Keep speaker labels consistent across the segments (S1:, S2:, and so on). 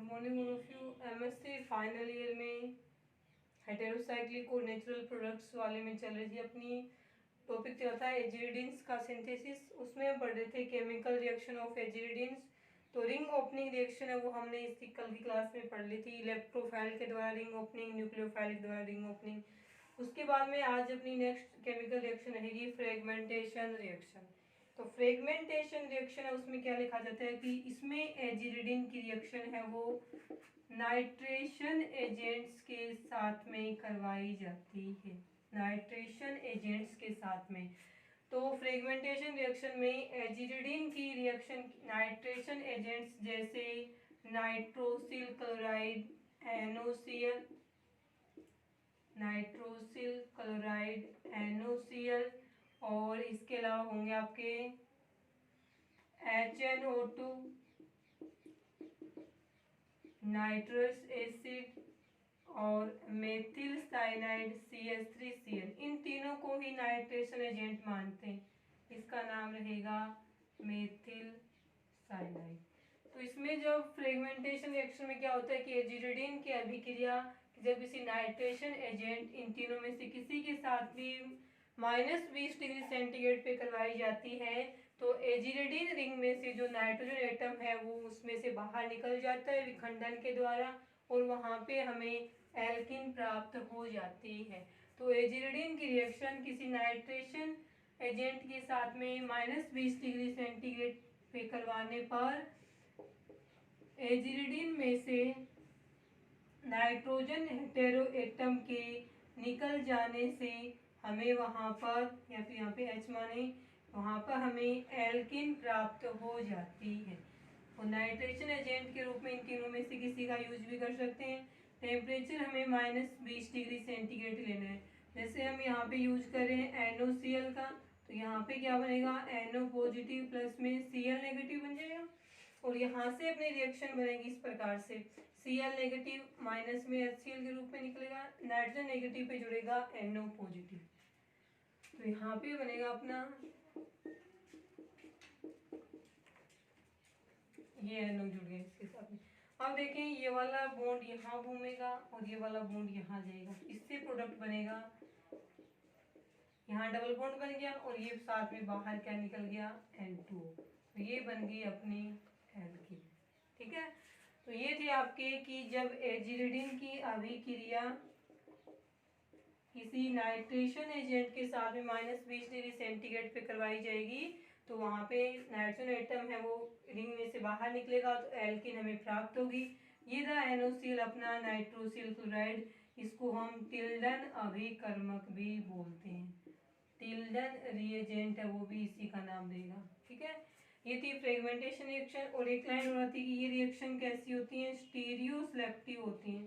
S1: Morning all of you. MSc final year में heterocyclic और natural products वाले में चल रही थी अपनी। टॉपिक चल रहा है एजिरिडिन्स का सिंथेसिस। उसमें हम पढ़ रहे थे केमिकल रिएक्शन ऑफ एजिरिडिन्स। तो रिंग ओपनिंग रिएक्शन है वो हमने इसकी कल की क्लास में पढ़ ली थी, इलेक्ट्रोफाइल के द्वारा रिंग ओपनिंग, न्यूक्लियोफाइल के द्वारा रिंग ओपनिंग। उसके बाद में आज अपनी नेक्स्ट केमिकल रिएक्शन रहेगी फ्रेगमेंटेशन रिएक्शन। तो फ्रेगमेंटेशन रिएक्शन है उसमें क्या लिखा जाता है कि इसमें एजिरिडिन की रिएक्शन है वो नाइट्रेशन एजेंट्स के साथ में करवाई जाती है, नाइट्रेशन एजेंट्स के साथ में। तो फ्रेगमेंटेशन रिएक्शन में एजिरिडिन की रिएक्शन नाइट्रेशन एजेंट्स जैसे nitrosyl chloride, NaCl, nitrosyl chloride, NaCl, और इसके अलावा होंगे आपके HNO2, नाइट्रस एसिड और मेथिल साइनाइड CH3Cl। इन तीनों को ही नाइट्रेशन एजेंट मानते हैं। इसका नाम रहेगा मेथिल साइनाइड। तो इसमें जब फ्रेगमेंटेशन रिएक्शन में क्या होता है कि एजिरिडिन की अभिक्रिया जब किसी नाइट्रेशन एजेंट इन तीनों में से किसी के साथ भी -20 डिग्री सेंटीग्रेड पे करवाई जाती है तो एजिरिडिन रिंग में से जो नाइट्रोजन एटम है वो उसमें से बाहर निकल जाता है विखंडन के द्वारा, और वहाँ पे हमें एल्किन प्राप्त हो जाती है। तो एजिरिडिन की रिएक्शन किसी नाइट्रेशन एजेंट के साथ में -20 डिग्री सेंटीग्रेड पे करवाने पर एजिरिडिन में से नाइट्रोजन हेटेरो एटम के निकल जाने से हमें वहाँ पर, या फिर यहाँ पे H माने, वहाँ पर हमें एल्किन प्राप्त हो जाती है। और नाइट्रेशन एजेंट के रूप में इन तीनों में से किसी का यूज भी कर सकते हैं। टेम्परेचर हमें -20 डिग्री सेंटीग्रेड लेना है। जैसे हम यहाँ पे यूज कर रहे हैं NaCl का, तो यहाँ पे क्या बनेगा, NO पॉजिटिव प्लस में Cl नेगेटिव बन जाएगा। और यहाँ से अपनी रिएक्शन बनेगी इस प्रकार से, Cl नेगेटिव माइनस में HCl के रूप में निकलेगा, नाइट्रोजन नेगेटिव पे जुड़ेगा NO पॉजिटिव। तो यहाँ पे बनेगा अपना ये NO जुड़ गया इसके साथ में। अब देखें ये वाला बॉन्ड यहाँ घूमेगा और ये वाला बॉन्ड यहाँ जाएगा, इससे प्रोडक्ट बनेगा, यहाँ डबल बॉन्ड बन गया और ये साथ में बाहर क्या निकल गया, N2। तो ये बन गई अपनी एल्कीन। ठीक है, तो ये थे आपके कि जब एजिरिडिन की अभिक्रिया किसी नाइट्रेशन एजेंट के साथ में -20 डिग्री सेंटीग्रेड पे करवाई जाएगी तो वहाँ पे नाइट्रोजन एटम है वो रिंग में से बाहर निकलेगा तो एल्किन हमें प्राप्त होगी। ये था NaCl अपना नाइट्रोसिल क्लोराइड, इसको हम टिल्डन अभिकर्मक भी बोलते हैं, टिल्डन रिएजेंट है वो भी इसी का नाम देगा। ठीक है, ये थी फ्रेगमेंटेशन रिएक्शन। और एक लाइन और आती है कि ये रिएक्शन कैसी होती है, स्टीरियो सिलेक्टिव होती हैं।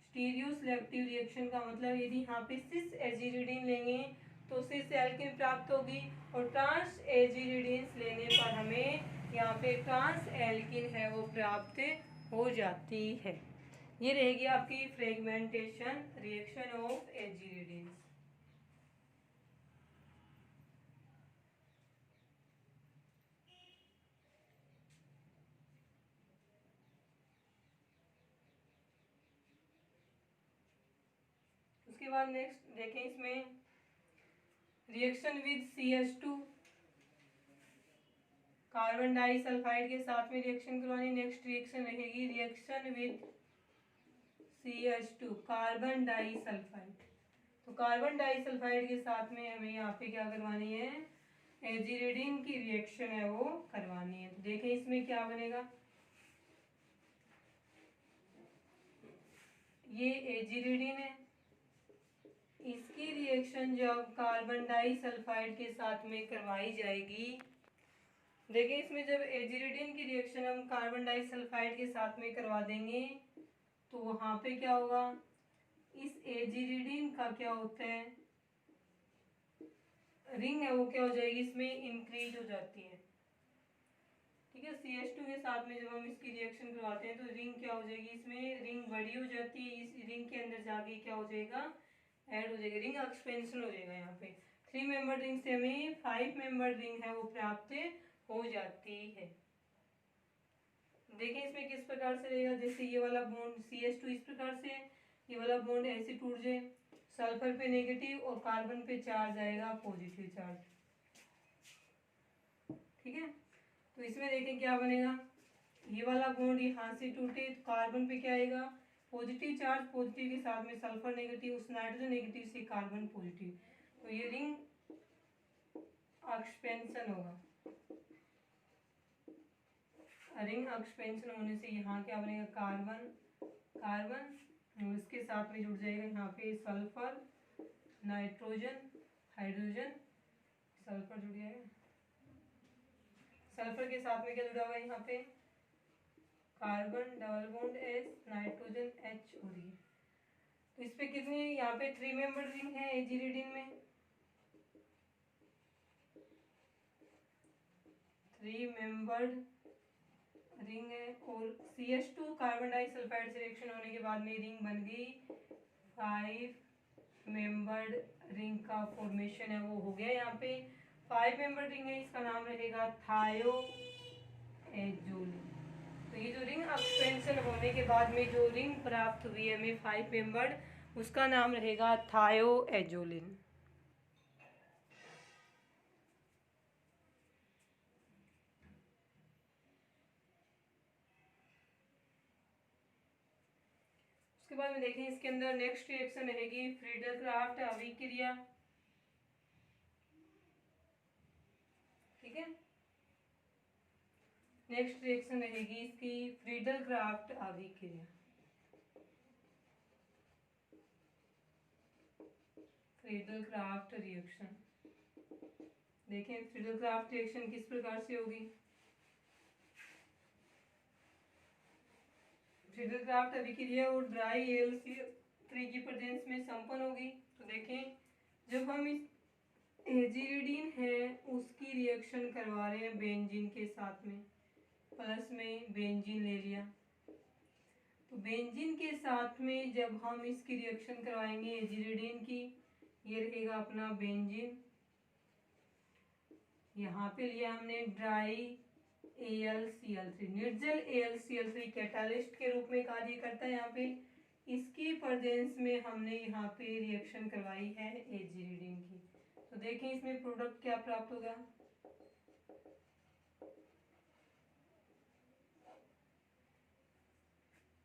S1: स्टीरियो सिलेक्टिव रिएक्शन का मतलब यदि यहाँ पे सिस एजिरिडिन लेंगे तो सिस एल्किन प्राप्त होगी, और ट्रांस एजिरिडिन्स लेने पर हमें यहाँ पे ट्रांस एल्किन है वो प्राप्त हो जाती है। ये रहेगी आपकी फ्रेगमेंटेशन रिएक्शन ऑफ एजिरिडिन्स। उसके बाद नेक्स्ट देखें इसमें reaction with CH2, carbon disulphide के साथ में रिएक्शन करवानी। नेक्स्ट रिएक्शन रहेगी reaction with CH2, carbon disulphide. तो कार्बन डाइसल्फाइड के साथ में हमें यहाँ पे क्या करवानी है, एजिरिडिन की रिएक्शन है वो करवानी है। तो देखें इसमें क्या बनेगा, ये एजिरिडिन है, इसकी रिएक्शन जब कार्बन डाइसल्फाइड के साथ में करवाई जाएगी, देखिए इसमें जब एजिरिडिन की रिएक्शन हम कार्बन डाइसल्फाइड के साथ में करवा देंगे तो वहाँ पे क्या होगा, इस एजिरिडिन का क्या होता है, रिंग है वो क्या हो जाएगी, इसमें इंक्रीज हो जाती है। ठीक है, CH2 के साथ में जब हम इसकी रिएक्शन करवाते हैं तो रिंग क्या हो जाएगी, इसमें रिंग बड़ी हो जाती है, इस रिंग के अंदर जाके क्या हो जाएगा, ऐड हो जाएगा, रिंग एक्सपेंशन हो जाएगा। यहाँ पे 3 मेंबर रिंग से हमें 5 मेंबर रिंग है वो प्राप्त हो जाती है। देखिए इसमें किस प्रकार से रहेगा, जैसे ये वाला बॉन्ड CH2 इस प्रकार से है, ये वाला बॉन्ड ऐसे टूट जाए, सल्फर पे नेगेटिव और कार्बन पे चार्ज आएगा पॉजिटिव चार्ज। ठीक है, तो इसमें देखें क्या बनेगा, ये वाला बॉन्ड यहाँ से टूटे तो कार्बन पे क्या आएगा पॉजिटिव चार्ज, पॉजिटिव के साथ में सल्फर नेगेटिव, उस नाइट्रोजन नेगेटिव से कार्बन पॉजिटिव, तो ये रिंग एक्सपेंशन होगा। रिंग एक्सपेंशन होने से यहाँ क्या बनेगा कार्बन कार्बन, इसके साथ में जुड़ जाएगा यहाँ पे सल्फर नाइट्रोजन हाइड्रोजन, सल्फर जुड़ जाएगा, सल्फर के साथ में क्या जुड़ा हुआ है यहाँ पे carbon double bond S nitrogen H हो रही है। तो इस पे कितनी यहाँ पे 3 मेंबर रिंग है एजिरिडीन में, 3 मेंबर्ड रिंग है, और CH2 कार्बन डाइसल्फाइड से रिएक्शन होने के बाद में रिंग बन गई 5 मेंबर्ड रिंग का फॉर्मेशन है वो हो गया। यहाँ पे 5 मेंबर्ड रिंग है, इसका नाम रहेगा थायो एजोलिन। तो ये जो रिंग एक्सपेंशन होने के बाद में जो रिंग प्राप्त हुई है हमें 5 मेंबर्ड, उसका नाम रहेगा थायो एजोलिन। उसके बाद में देखें इसके अंदर नेक्स्ट रिएक्शन रहेगी फ्रीडल क्राफ्ट अभिक्रिया। ठीक है, नेक्स्ट रिएक्शन रहेगी इसकी फ्रीडल क्राफ्ट अभिक्रिया। फ्रीडल क्राफ्ट रिएक्शन, देखें फ्रीडल क्राफ्ट रिएक्शन किस प्रकार से होगी, फ्रीडल क्राफ्ट अभिक्रिया और ड्राई AlCl3 की प्रेजेंस में संपन्न होगी। तो देखें जब हम इस एजिरिडीन है उसकी रिएक्शन करवा रहे हैं बेंजीन के साथ में, प्लस में बेंजीन ले लिया, तो बेंजीन के साथ में जब हम इसकी रिएक्शन करवाएंगे एजिरिडीन की, ये रहेगा अपना बेंजीन, यहाँ पे लिया हमने ड्राई AlCl3, निर्जल AlCl3 कैटालिस्ट के रूप में कार्य करता है यहाँ पे, इसकी प्रेजेंस में हमने यहाँ पे रिएक्शन करवाई है एजिरिडीन की। तो देखें इसमें प्रोडक्ट क्या प्राप्त होगा,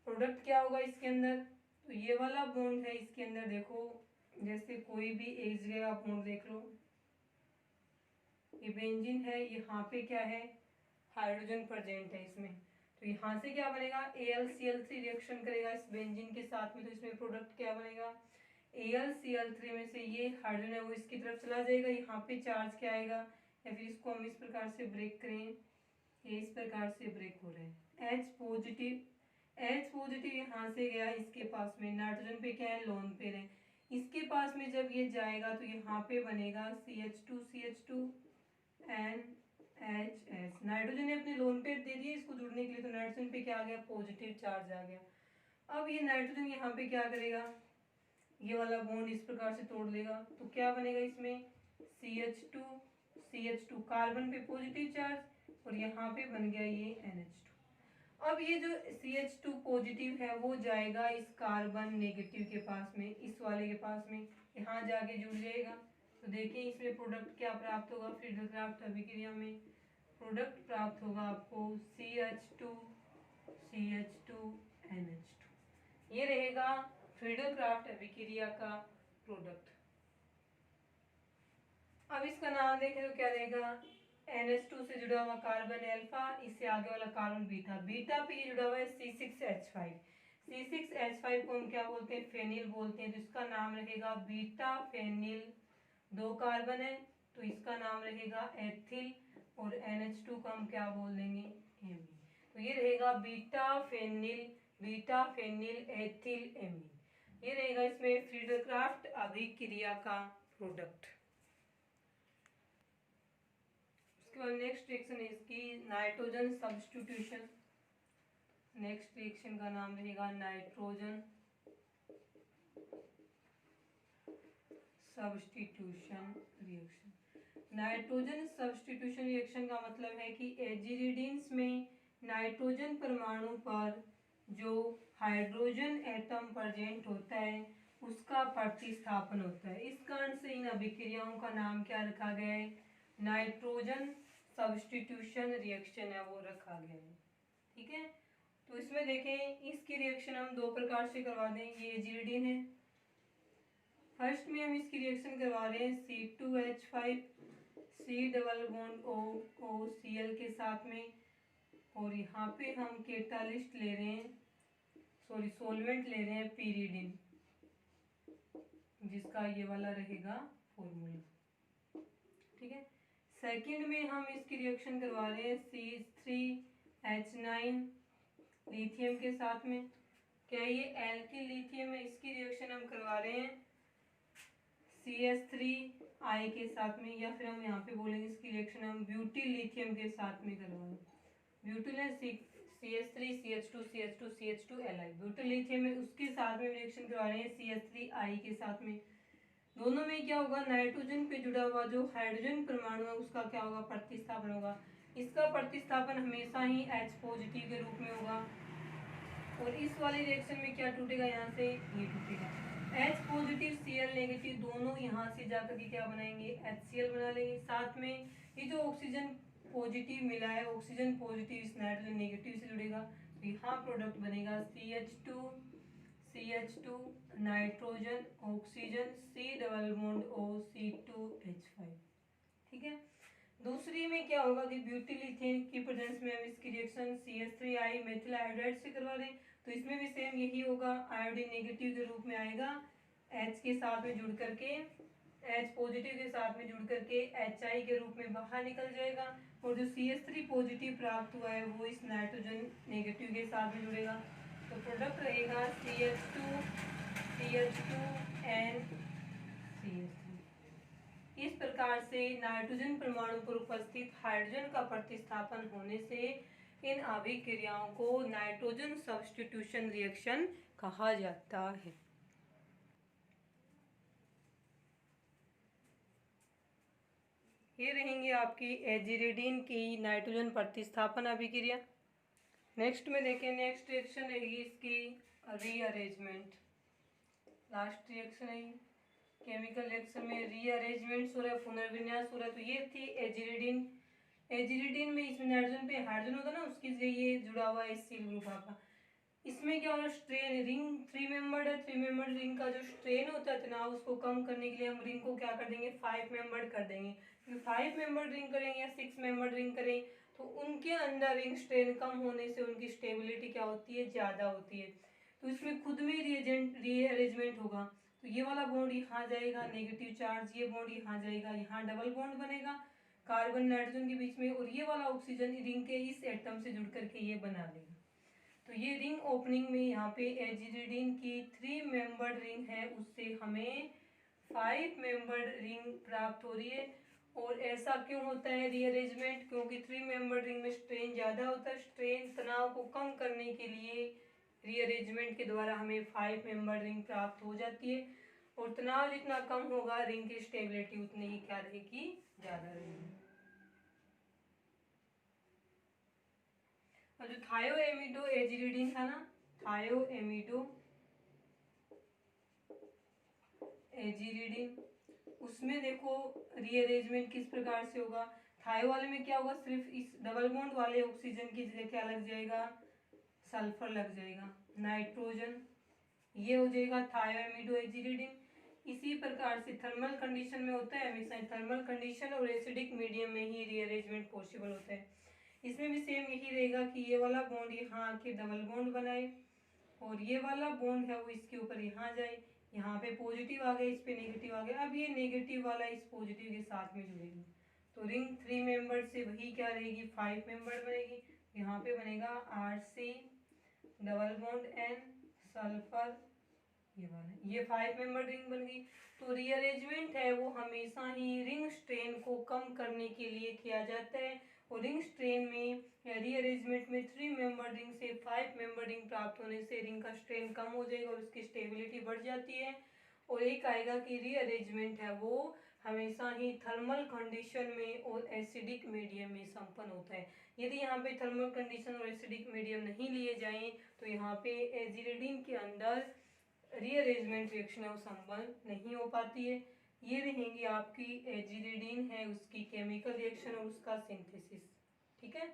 S1: प्रोडक्ट क्या होगा इसके अंदर, तो ये वाला बॉन्ड है इसके अंदर, देखो जैसे कोई भी एक जगह आप बॉन्ड देख लो, ये बेंजीन है, यहाँ पे क्या है हाइड्रोजन प्रेजेंट है इसमें, तो यहाँ से क्या बनेगा AlCl3 रिएक्शन करेगा इस बेंजीन के साथ में, तो इसमें प्रोडक्ट क्या बनेगा AlCl3 में से ये हाइड्रोजन है वो इसकी तरफ चला जाएगा, यहाँ पे चार्ज क्या आएगा, या फिर इसको हम इस प्रकार से ब्रेक करें, ये इस प्रकार से ब्रेक हो रहा है, H पॉजिटिव यहाँ से गया इसके पास में, नाइट्रोजन पे क्या है लोन पेयर है, इसके पास में जब ये जाएगा तो यहाँ पे बनेगा CH2 NHS, नाइट्रोजन ने अपने लोन पेयर दे दिए इसको जुड़ने के लिए, तो नाइट्रोजन पे क्या आ गया पॉजिटिव चार्ज आ गया। अब ये नाइट्रोजन यहाँ पे क्या करेगा, ये वाला बॉन्ड इस प्रकार से तोड़ देगा, तो क्या बनेगा इसमें CH2 कार्बन पे पॉजिटिव चार्ज, और यहाँ पे बन गया ये NH2। अब ये जो CH2 पॉजिटिव है वो जाएगा इस कार्बन नेगेटिव के पास में, इस वाले के पास में, यहाँ जाके जुड़ जाएगा। तो देखिए इसमें प्रोडक्ट क्या प्राप्त होगा, फ्रीडल क्राफ्ट अभिक्रिया में प्रोडक्ट प्राप्त होगा आपको CH2 NH2, ये रहेगा फ्रीडल क्राफ्ट अभिक्रिया का प्रोडक्ट। अब इसका नाम देखें तो क्या रहेगा, NH2 से जुड़ा हुआ कार्बन अल्फा, इससे आगे वाला कार्बन बीटा, बीटा पे ये जुड़ा हुआ है C6H5, C6H5 को हम क्या बोलते हैं फेनिल बोलते हैं, तो इसका नाम रहेगा बीटा फेनिल, 2 कार्बन है तो इसका नाम रहेगा एथिल, और NH2 को हम क्या बोल देंगे एमीन, तो ये रहेगा बीटा फेनिल एथिल एमीन, ये रहेगा इसमें फ्रीडल क्राफ्ट अभिक्रिया का प्रोडक्ट। उसके बाद नेक्स्ट रिएक्शन है इसकी नाइट्रोजन सब्स्टिट्यूशन, नेक्स्ट रिएक्शन का नाम रहेगा nitrogen substitution reaction. Nitrogen substitution reaction का मतलब है कि एजिरिडीन्स में नाइट्रोजन परमाणु पर जो हाइड्रोजन एटम प्रेजेंट होता है उसका प्रतिस्थापन होता है। इस कारण से इन अभिक्रियाओं का नाम क्या रखा गया है? नाइट्रोजन सब्स्टिट्यूशन रिएक्शन है वो रखा गया है। ठीक है, तो इसमें देखें इसकी रिएक्शन हम दो प्रकार से करवा दें। ये एजिलिडीन है। फर्स्ट में हम इसकी रिएक्शन करवा रहे हैं C2H5 C double bond OCl के साथ में, और यहाँ पे हम कैटालिस्ट ले रहे हैं, सॉरी सॉल्वेंट ले रहे हैं पीरिडिन, जिसका ये वाला रहेगा फॉर्मूला। ठीक है, सेकंड में हम इसकी रिएक्शन करवा रहे हैं C3H9 लिथियम के साथ में। क्या ये एल्किल लिथियम है? इसकी रिएक्शन हम करवा रहे हैं CH3I के साथ में, या फिर हम यहाँ पे बोलेंगे इसकी रिएक्शन हम ब्यूटिल लिथियम के साथ में करवाएं। ब्यूटिल है CH3 CH2 CH2 CH2 Li, butyl lithium है, उसके साथ में रिएक्शन करवा रहे हैं CH3I के साथ में। दोनों में क्या होगा? नाइट्रोजन पे जुड़ा हुआ जो हाइड्रोजन परमाणु है उसका क्या होगा? प्रतिस्थापन होगा। इसका प्रतिस्थापन हमेशा ही H पॉजिटिव के रूप में होगा, और इस वाली रिएक्शन में क्या टूटेगा? यहाँ से ये टूटेगा। H पॉजिटिव Cl नेगेटिव दोनों यहाँ से जाकर के क्या बनाएंगे? HCl बना लेंगे। साथ में ये जो ऑक्सीजन पॉजिटिव मिला है, ऑक्सीजन पॉजिटिव इस नाइट्रोजन नेगेटिव से जुड़ेगा, तो यहाँ प्रोडक्ट बनेगा CH2 nitrogen oxygen C double bond O C2H5। ठीक है, दूसरी में क्या होगा कि ब्यूटिल लिथियम की प्रेजेंस में हम इसकी रिएक्शन CH3I मेथिल आयोडाइड से करवा दें, तो इसमें भी सेम यही होगा। आयोडीन नेगेटिव के रूप में आएगा, H के साथ में जुड़ करके, H पॉजिटिव के साथ में जुड़ करके HI के रूप में बाहर निकल जाएगा, और जो CH3 पॉजिटिव प्राप्त हुआ है वो इस नाइट्रोजन नेगेटिव के साथ में जुड़ेगा, तो प्रोडक्ट रहेगा CH2 and CH3। इस प्रकार से नाइट्रोजन परमाणु पर उपस्थित हाइड्रोजन का प्रतिस्थापन होने से इन अभिक्रियाओं को नाइट्रोजन सब्स्टिट्यूशन रिएक्शन कहा जाता है। ये रहेंगे आपकी एजिरिडीन की नाइट्रोजन प्रतिस्थापन अभिक्रिया। नेक्स्ट में देखें, नेक्स्ट रिएक्शन रहेगी इसकी रीअरेंजमेंट। लास्ट रिएक्शन है केमिकल रिएक्शन में रीअरेंजमेंट हो रहा है, पुनर्विन्यास हो रहा है। तो ये थी एजिरिडीन। एजिरिडीन में इसमें नाइट्रोजन पे हाइड्रोजन होता है ना, उसकी जगह ये जुड़ा हुआ है सील ग्रुप आपका। इसमें क्या हो रहा है? स्ट्रेन, रिंग 3 मेंबर्ड है। 3 मेंबर्ड रिंग का जो स्ट्रेन होता है तनाव, उसको कम करने के लिए हम रिंग को क्या कर देंगे? 5 मेंबर्ड कर देंगे। 5 मेंबर्ड रिंग करेंगे या 6 मेंबर्ड रिंग करें तो उनके अंदर रिंग स्ट्रेन कम होने से उनकी स्टेबिलिटी क्या होती है? ज़्यादा होती है। तो इसमें खुद में रीअरेंजमेंट होगा। तो ये वाला बॉन्ड यहाँ जाएगा, नेगेटिव चार्ज, ये बॉन्ड यहाँ जाएगा, यहाँ डबल बॉन्ड बनेगा कार्बन नाइट्रोजन के बीच में, और ये वाला ऑक्सीजन रिंग के इस एटम से जुड़ करके ये बना देगा। तो ये रिंग ओपनिंग में यहाँ पे एजिरिडीन की 3 मेंबर्ड रिंग है, उससे हमें 5 मेंबर्ड रिंग प्राप्त हो रही है। और ऐसा क्यों होता है रीअरेंजमेंट? क्योंकि 3 मेंबर्ड रिंग में स्ट्रेन ज़्यादा होता है। स्ट्रेन तनाव को कम करने के लिए रीअरेंजमेंट के द्वारा हमें 5 मेंबर्ड रिंग प्राप्त हो जाती है, और तनाव जितना कम होगा रिंग की स्टेबिलिटी उतनी ही क्या रहेगी? ज़्यादा रहेगी। और जो थायोएमिडो एजिरिडीन था ना, थायोएमिडो एजिरिडीन, उसमें देखो रीअरेंजमेंट किस प्रकार से होगा। थायो वाले में क्या होगा? सिर्फ इस डबल बॉन्ड वाले ऑक्सीजन की जगह क्या लग जाएगा? सल्फर लग जाएगा, नाइट्रोजन, ये हो जाएगा थायोएमिडो एजिरिडीन। इसी प्रकार से थर्मल कंडीशन में होता है, हमेशा थर्मल कंडीशन और एसिडिक मीडियम में ही रीअरेंजमेंट पॉसिबल होता है। इसमें भी सेम यही रहेगा कि ये वाला बॉन्ड यहाँ आके डबल बॉन्ड बनाए, और ये वाला बॉन्ड है वो इसके ऊपर यहाँ जाए, यहाँ पे पॉजिटिव आ गया, इस पे नेगेटिव आ गया, अब ये नेगेटिव वाला इस पॉजिटिव के साथ में जुड़ेगी, तो रिंग 3 मेंबर से वही क्या रहेगी? 5 मेंबर बनेगी। यहाँ पे बनेगा RC double bond N sulphur, ये वाला, ये 5 मेंबर रिंग बन गई। तो रीअरेंजमेंट है वो हमेशा ही रिंग स्ट्रेन को कम करने के लिए किया जाता है, और रिंग स्ट्रेन में या रीअरेंजमेंट में 3 मेंबर रिंग से 5 मेंबर रिंग प्राप्त होने से रिंग का स्ट्रेन कम हो जाएगा और उसकी स्टेबिलिटी बढ़ जाती है। और एक आएगा कि रीअरेंजमेंट है वो हमेशा ही थर्मल कंडीशन में और एसिडिक मीडियम में संपन्न होता है। यदि यहाँ पे थर्मल कंडीशन और एसिडिक मीडियम नहीं लिए जाएं तो यहाँ पे एजिलिडीन के अंदर रीअरेंजमेंट रिएक्शन है वो संपन्न नहीं हो पाती है। ये रहेंगी आपकी एजिलिडीन है उसकी केमिकल रिएक्शन और उसका सिंथेसिस। ठीक है।